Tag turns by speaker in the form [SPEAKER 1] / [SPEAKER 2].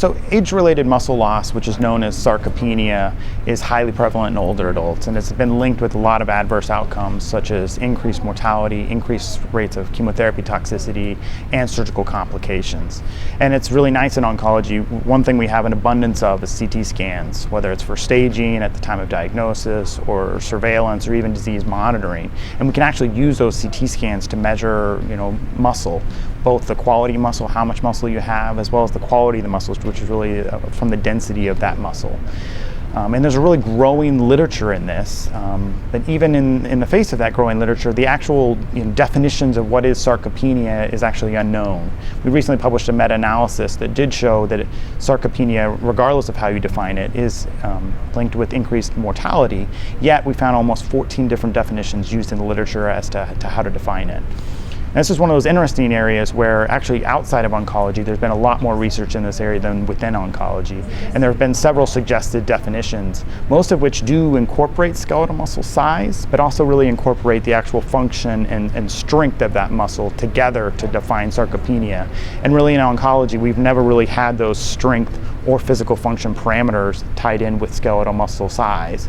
[SPEAKER 1] So age-related muscle loss, which is known as sarcopenia, is highly prevalent in older adults, and it's been linked with a lot of adverse outcomes such as increased mortality, increased rates of chemotherapy toxicity, and surgical complications. And it's really nice in oncology. One thing we have an abundance of is CT scans, whether it's for staging at the time of diagnosis or surveillance or even disease monitoring. And we can actually use those CT scans to measure, muscle, both the quality of muscle, how much muscle you have, as well as the quality of the muscles, which is really from the density of that muscle. And there's a really growing literature in this, but even in the face of that growing literature, the actual definitions of what is sarcopenia is actually unknown. We recently published a meta-analysis that did show that sarcopenia, regardless of how you define it, is linked with increased mortality, yet we found almost 14 different definitions used in the literature as to how to define it. And this is one of those interesting areas where actually outside of oncology there's been a lot more research in this area than within oncology, and there have been several suggested definitions, most of which do incorporate skeletal muscle size but also really incorporate the actual function and strength of that muscle together to define sarcopenia. And really in oncology we've never really had those strength or physical function parameters tied in with skeletal muscle size.